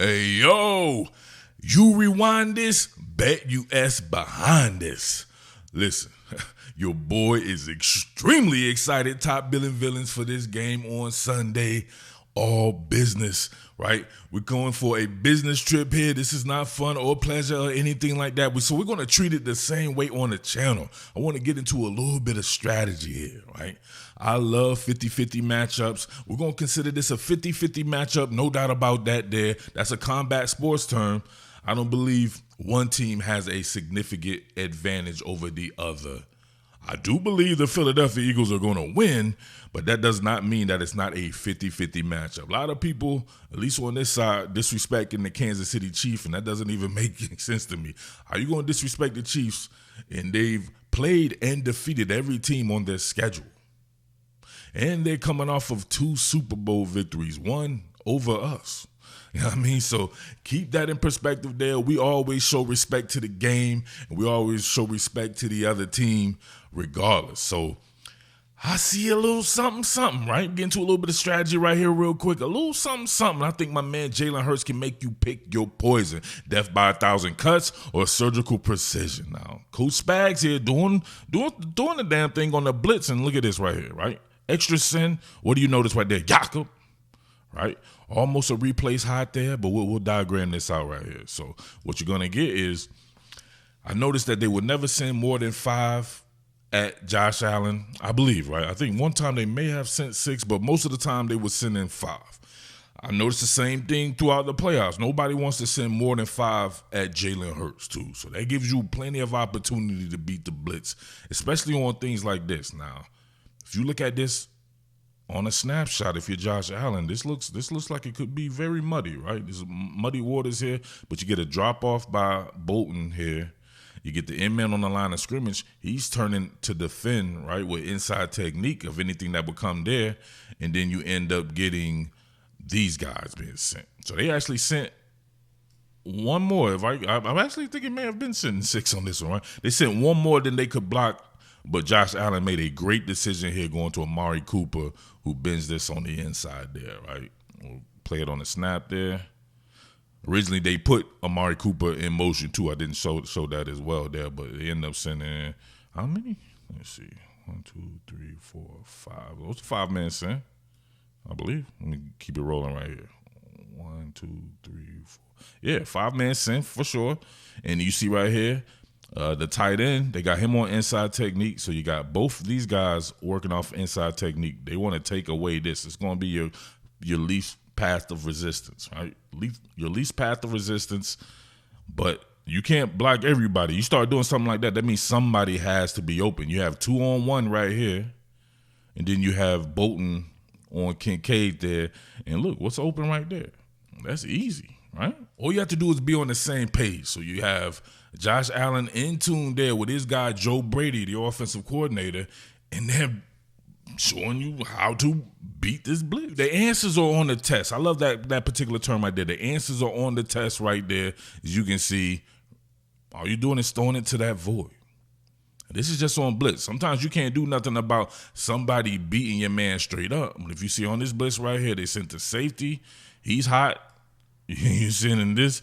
Hey, yo, you rewind this, BetUS behind this. Listen, your boy is extremely excited. Top billing villains for this game on Sunday. All business, right? We're going for a business trip here. This is not fun or pleasure or anything like that. So we're going to treat it the same way on the channel. I want to get into a little bit of strategy here, right? I love 50-50 matchups. We're going to consider this a 50-50 matchup. No doubt about that there. That's a combat sports term. I don't believe one team has a significant advantage over the other. I do believe the Philadelphia Eagles are going to win, but that does not mean that it's not a 50-50 matchup. A lot of people, at least on this side, disrespecting the Kansas City Chiefs, and that doesn't even make any sense to me. How are you going to disrespect the Chiefs, and they've played and defeated every team on their schedule? And they're coming off of 2 Super Bowl victories, one over us. You know what I mean? So keep that in perspective there. We always show respect to the game, and we always show respect to the other team regardless. So I see a little something, right? Get into a little bit of strategy right here real quick. A little something. I think my man Jalen Hurts can make you pick your poison. Death by 1,000 cuts or surgical precision. Now, Coach Spags here doing the damn thing on the blitz, and look at this right here, right? Extra sin. What do you notice right there? Jakob, right? Almost a replace hot there, but we'll diagram this out right here. So what you're going to get is, I noticed that they would never send more than 5 at Josh Allen, I believe, right? I think one time they may have sent 6, but most of the time they would send in 5. I noticed the same thing throughout the playoffs. Nobody wants to send more than 5 at Jalen Hurts, too. So that gives you plenty of opportunity to beat the blitz, especially on things like this. Now, if you look at this on a snapshot, if you're Josh Allen, this looks like it could be very muddy, right? There's muddy waters here, but you get a drop-off by Bolton here. You get the in-man on the line of scrimmage. He's turning to defend, right, with inside technique of anything that would come there, and then you end up getting these guys being sent. So they actually sent one more. I'm actually thinking it may have been sending 6 on this one, right? They sent one more than they could block, but Josh Allen made a great decision here going to Amari Cooper, who bends this on the inside there, right? We'll play it on the snap there. Originally, they put Amari Cooper in motion, too. I didn't show that as well there, but they ended up sending, how many? Let's see. 1, 2, 3, 4, 5. It was a 5-man send, I believe. Let me keep it rolling right here. 1, 2, 3, 4. Yeah, 5-man send for sure. And you see right here, the tight end, they got him on inside technique. So you got both these guys working off inside technique. They want to take away this. It's going to be your least path of resistance, right? Your least path of resistance, but you can't block everybody. You start doing something like that, that means somebody has to be open. You have 2-on-1 right here, and then you have Bolton on Kincaid there. And look, what's open right there? That's easy, right? All you have to do is be on the same page. So you have Josh Allen in tune there with his guy Joe Brady, the offensive coordinator, and they're showing you how to beat this blitz. The answers are on the test. I love that particular term right there. The answers are on the test right there. As you can see, all you're doing is throwing it to that void. This is just on blitz. Sometimes you can't do nothing about somebody beating your man straight up. But if you see on this blitz right here, they sent to safety. He's hot. You're sending this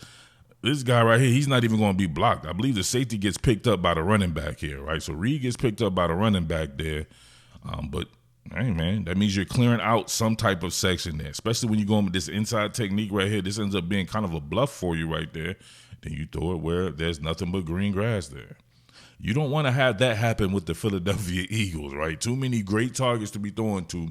guy right here, he's not even going to be blocked. I believe the safety gets picked up by the running back here, right? So Reed gets picked up by the running back there. But, hey, man, that means you're clearing out some type of section there, especially when you're going with this inside technique right here. This ends up being kind of a bluff for you right there. Then you throw it where there's nothing but green grass there. You don't want to have that happen with the Philadelphia Eagles, right? Too many great targets to be throwing to,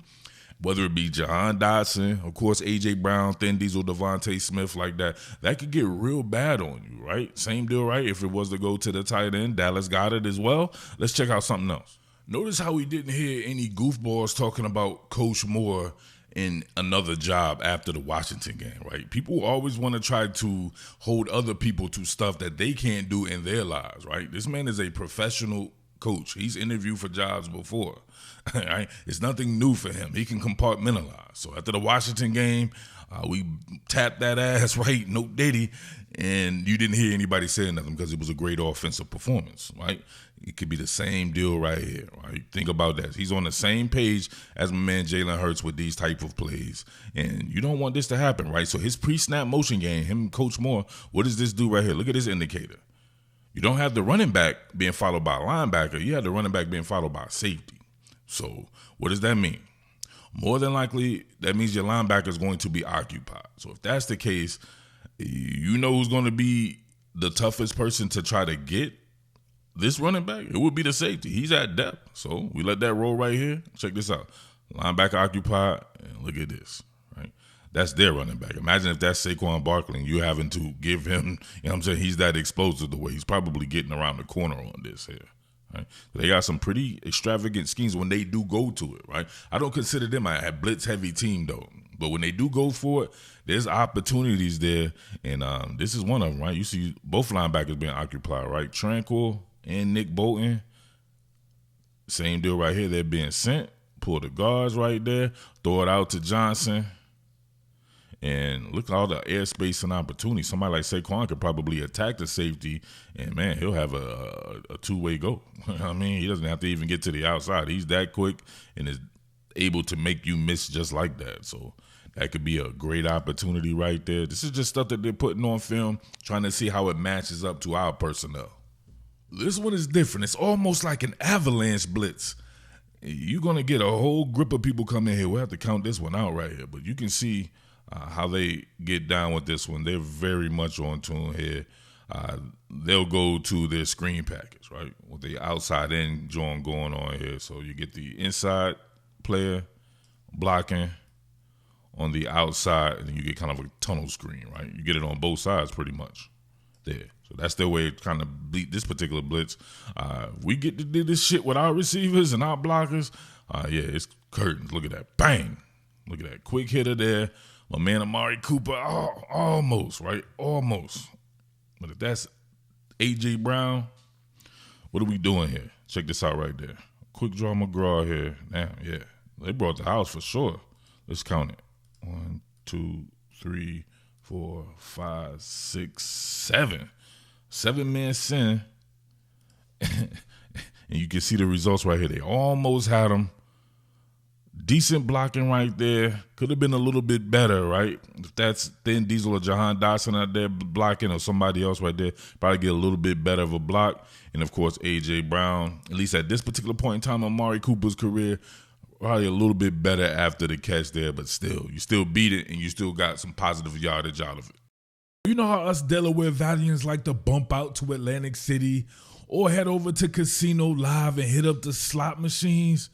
whether it be Jahan Dotson, of course, A.J. Brown, Thin Diesel, Devontae Smith, like that. That could get real bad on you, right? Same deal, right? If it was to go to the tight end, Dallas got it as well. Let's check out something else. Notice how we didn't hear any goofballs talking about Coach Moore in another job after the Washington game, right? People always want to try to hold other people to stuff that they can't do in their lives, right? This man is a professional coach. He's interviewed for jobs before, right? It's nothing new for him. He can compartmentalize. So after the Washington game, We tapped that ass, right? No Diddy. And you didn't hear anybody saying nothing because it was a great offensive performance, right? It could be the same deal right here, right? Think about that. He's on the same page as my man Jalen Hurts with these type of plays. And you don't want this to happen, right? So his pre-snap motion game, him and Coach Moore, what does this do right here? Look at this indicator. You don't have the running back being followed by a linebacker. You have the running back being followed by a safety. So what does that mean? More than likely, that means your linebacker is going to be occupied. So if that's the case, you know who's going to be the toughest person to try to get this running back? It would be the safety. He's at depth. So we let that roll right here. Check this out. Linebacker occupied, and look at this, right? That's their running back. Imagine if that's Saquon Barkley and you having to give him, you know what I'm saying, he's that explosive the way he's probably getting around the corner on this here. Right? They got some pretty extravagant schemes when they do go to it, right? I don't consider them a blitz-heavy team, though. But when they do go for it, there's opportunities there, and this is one of them, right? You see both linebackers being occupied, right? Tranquil and Nick Bolton, same deal right here. They're being sent. Pull the guards right there. Throw it out to Johnson. And look at all the airspace and opportunity. Somebody like Saquon could probably attack the safety, and, man, he'll have a two-way go. I mean, he doesn't have to even get to the outside. He's that quick and is able to make you miss just like that. So that could be a great opportunity right there. This is just stuff that they're putting on film, trying to see how it matches up to our personnel. This one is different. It's almost like an avalanche blitz. You're going to get a whole grip of people coming here. We'll have to count this one out right here, but you can see how they get down with this one. They're very much on tune here. They'll go to their screen package, right, with the outside in jawn going on here. So you get the inside player blocking on the outside, and then you get kind of a tunnel screen, right? You get it on both sides pretty much there. So that's their way to kind of beat this particular blitz. We get to do this shit with our receivers and our blockers. Yeah, it's curtains. Look at that. Bang. Look at that. Quick hitter there. My man Amari Cooper, almost, right? Almost. But if that's A.J. Brown, what are we doing here? Check this out right there. Quick draw McGraw here. Now, yeah, they brought the house for sure. Let's count it. 1, 2, 3, 4, 5, 6, 7. 7-man sin. And you can see the results right here. They almost had them. Decent blocking right there. Could have been a little bit better, right? If that's Thin Diesel or Jahan Dotson out there blocking, or somebody else right there, probably get a little bit better of a block. And, of course, A.J. Brown, at least at this particular point in time in Amari Cooper's career, probably a little bit better after the catch there. But still, you still beat it, and you still got some positive yardage out of it. You know how us Delaware Valiants like to bump out to Atlantic City or head over to Casino Live and hit up the slot machines?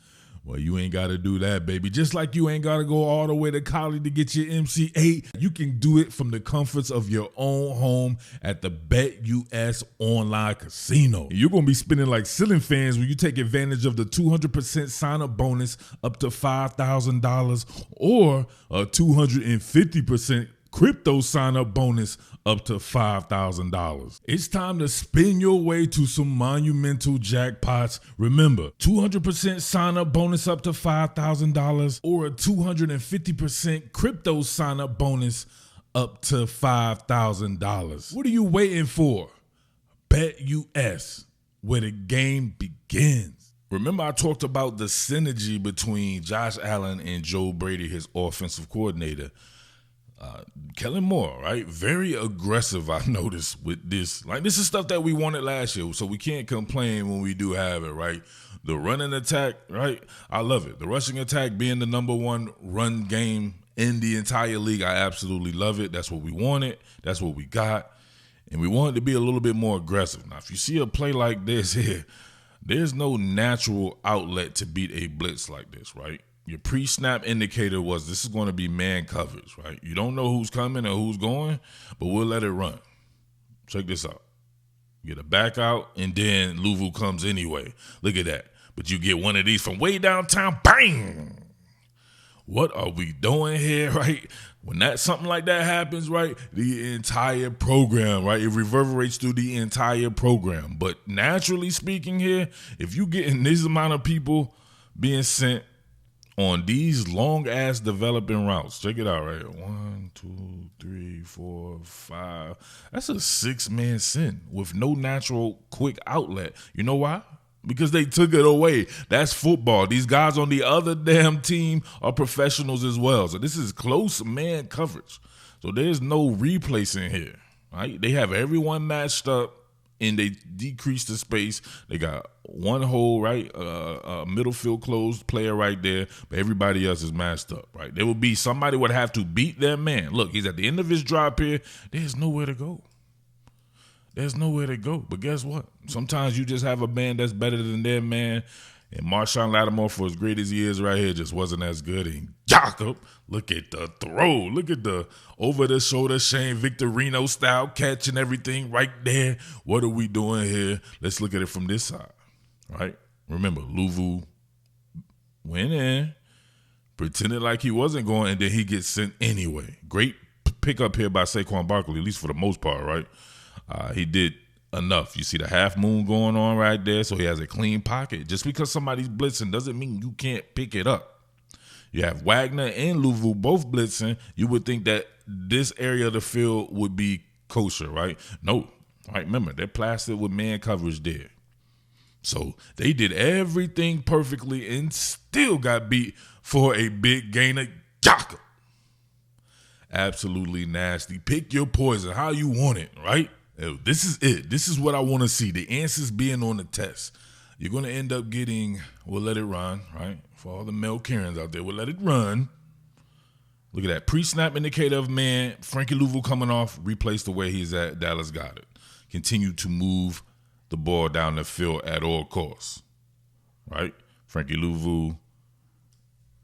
Well, you ain't got to do that, baby. Just like you ain't got to go all the way to Cali to get your MC8, you can do it from the comforts of your own home at the BetUS online casino. You're going to be spending like ceiling fans when you take advantage of the 200% sign-up bonus up to $5,000 or a 250% crypto sign-up bonus up to $5,000. It's time to spin your way to some monumental jackpots. Remember, 200% sign-up bonus up to $5,000 or a 250% crypto sign-up bonus up to $5,000. What are you waiting for? BetUS, where the game begins. Remember, I talked about the synergy between Josh Allen and Joe Brady, his offensive coordinator. Kellen Moore, right? Very aggressive, I noticed, with this. Like, this is stuff that we wanted last year, so we can't complain when we do have it, right? The running attack, right? I love it. The rushing attack being the number one run game in the entire league, I absolutely love it. That's what we wanted. That's what we got. And we wanted to be a little bit more aggressive. Now, if you see a play like this here, there's no natural outlet to beat a blitz like this, right? Your pre-snap indicator was this is going to be man coverage, right? You don't know who's coming or who's going, but we'll let it run. Check this out. You get a back out, and then Louisville comes anyway. Look at that. But you get one of these from way downtown, bang! What are we doing here, right? When something like that happens, right, the entire program, right, it reverberates through the entire program. But naturally speaking here, if you getting this amount of people being sent on these long-ass developing routes. Check it out right here. 1, 2, 3, 4, 5. That's a 6-man sin with no natural quick outlet. You know why? Because they took it away. That's football. These guys on the other damn team are professionals as well. So this is close man coverage. So there's no replacing here. Right? They have everyone matched up, and they decrease the space. They got one hole, right? A middle field closed player right there, but everybody else is matched up, right? There will be somebody would have to beat their man. Look, he's at the end of his drop here. There's nowhere to go. There's nowhere to go. But guess what? Sometimes you just have a man that's better than their man. And Marshawn Lattimore, for as great as he is right here, just wasn't as good. And Jakob, look at the throw. Look at the over-the-shoulder Shane Victorino style catch and everything right there. What are we doing here? Let's look at it from this side, right? Remember, Luvu went in, pretended like he wasn't going, and then he gets sent anyway. Great pickup here by Saquon Barkley, at least for the most part, right? He did enough. You see the half moon going on right there, so he has a clean pocket. Just because somebody's blitzing doesn't mean you can't pick it up. You have Wagner and Luvu both blitzing. You would think that this area of the field would be kosher, right? No. Right? Remember, they're plastered with man coverage there. So they did everything perfectly and still got beat for a big gain of Jakob. Absolutely nasty. Pick your poison how you want it, right? This is it. This is what I want to see. The answers being on the test. You're going to end up getting, we'll let it run, right? For all the Mel Karens out there, we'll let it run. Look at that. Pre-snap indicator of man. Frankie Louvu coming off. Replace the way he's at. Dallas got it. Continue to move the ball down the field at all costs, right? Frankie Louvu,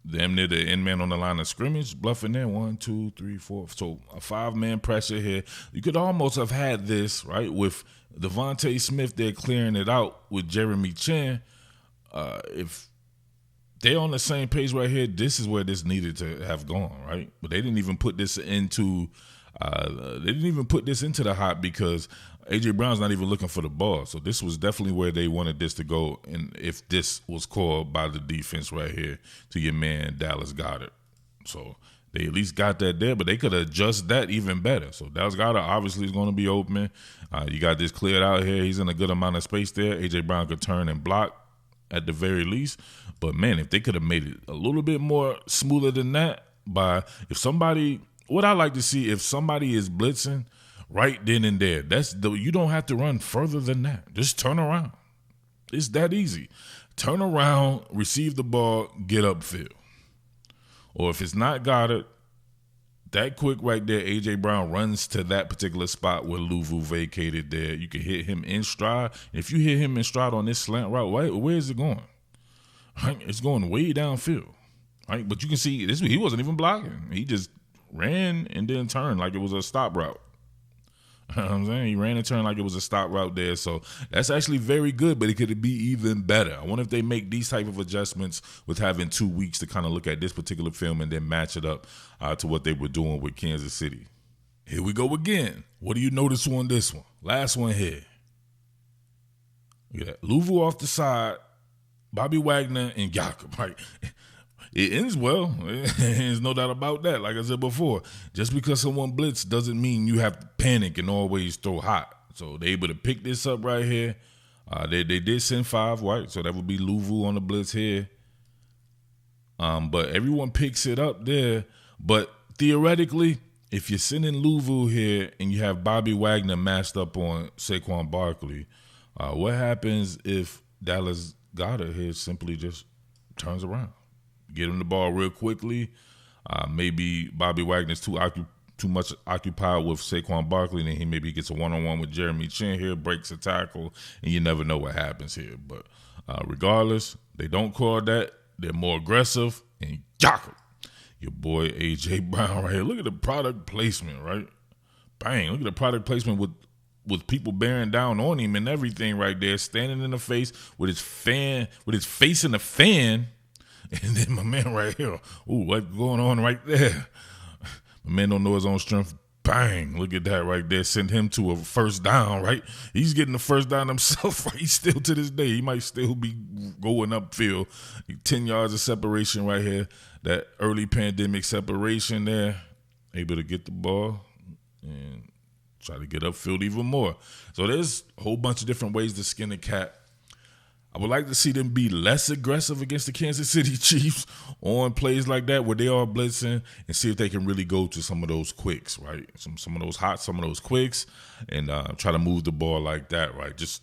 damn near the end man on the line of scrimmage, bluffing there. 1, 2, 3, 4. So a 5-man pressure here. You could almost have had this, right, with Devontae Smith there clearing it out with Jeremy Chin. If they're on the same page right here, this is where this needed to have gone, right? But they didn't even put this into the hot because A.J. Brown's not even looking for the ball. So this was definitely where they wanted this to go. And if this was called by the defense right here to your man, Dallas Goedert. So they at least got that there, but they could adjust that even better. So Dallas Goedert obviously is going to be open. You got this cleared out here. He's in a good amount of space there. A.J. Brown could turn and block at the very least. But, man, if they could have made it a little bit more smoother than that what I like to see, if somebody is blitzing right then and there, you don't have to run further than that. Just turn around. It's that easy. Turn around, receive the ball, get upfield. Or if it's not Goddard, that quick right there, A.J. Brown runs to that particular spot where Luvu vacated there. You can hit him in stride. If you hit him in stride on this slant route, where is it going? Right? It's going way downfield. Right? But you can see this. He wasn't even blocking. He just ran and then turned like it was a stop route. You know what I'm saying? He ran and turned like it was a stop route there. So that's actually very good, but it could be even better. I wonder if they make these type of adjustments with having 2 weeks to kind of look at this particular film and then match it up to what they were doing with Kansas City. Here we go again. What do you notice on this one? Last one here. Look at that. Luvu off the side, Bobby Wagner, and Jakob. Right? It ends well. There's no doubt about that. Like I said before, just because someone blitz doesn't mean you have to panic and always throw hot. So they able to pick this up right here. They did send 5, right? So that would be Luvu on the blitz here. But everyone picks it up there. But theoretically, if you're sending Luvu here and you have Bobby Wagner matched up on Saquon Barkley, what happens if Dallas Goedert here simply just turns around? Get him the ball real quickly. Maybe Bobby Wagner's too much occupied with Saquon Barkley, and then he maybe gets a one-on-one with Jeremy Chin here, breaks a tackle, and you never know what happens here. But regardless, they don't call that. They're more aggressive. And Jakob, your boy A.J. Brown right here. Look at the product placement, right? Bang. Look at the product placement with people bearing down on him and everything right there, standing in the face with his face in the fan. And then my man right here, what's going on right there? My man don't know his own strength Bang, look at that right there. Send him to a first down, right? He's getting the first down himself, right? He's still to this day. He might still be going upfield. 10 yards of separation right here. That early pandemic separation there. Able to get the ball and try to get upfield even more. So there's a whole bunch of different ways to skin a cat. I would like to see them be less aggressive against the Kansas City Chiefs on plays like that where they are blitzing, and see if they can really go to some of those quicks, right? Some of those hots, some of those quicks, and try to move the ball like that, right? Just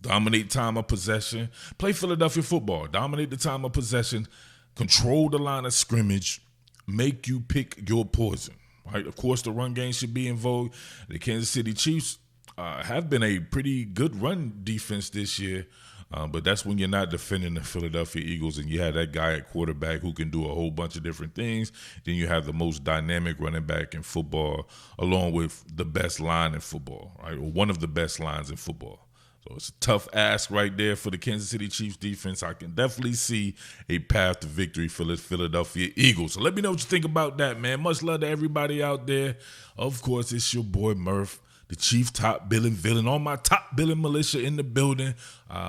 dominate time of possession. Play Philadelphia football. Dominate the time of possession. Control the line of scrimmage. Make you pick your poison, right? Of course, the run game should be in vogue. The Kansas City Chiefs have been a pretty good run defense this year. But that's when you're not defending the Philadelphia Eagles and you have that guy at quarterback who can do a whole bunch of different things. Then you have the most dynamic running back in football, along with the best line in football, right? Or one of the best lines in football. So it's a tough ask right there for the Kansas City Chiefs defense. I can definitely see a path to victory for the Philadelphia Eagles. So let me know what you think about that, man. Much love to everybody out there. Of course, it's your boy Murph, the chief top billing villain, all my top billing militia in the building.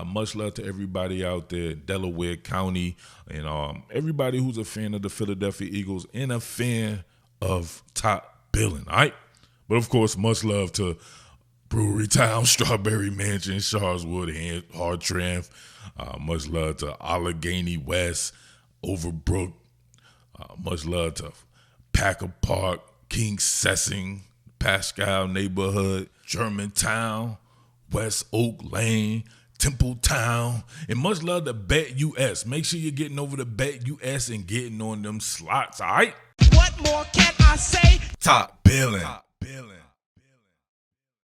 Much love to everybody out there in Delaware County and everybody who's a fan of the Philadelphia Eagles and a fan of top billing, all right? But, of course, much love to Brewery Town, Strawberry Mansion, Sharswood, Hartranft. Much love to Allegheny West, Overbrook. Much love to Packer Park, King Sessing, Pascal neighborhood, Germantown, West Oak Lane, Templetown, and much love to BetUS. Make sure you're getting over to BetUS and getting on them slots, all right? What more can I say? Top billing.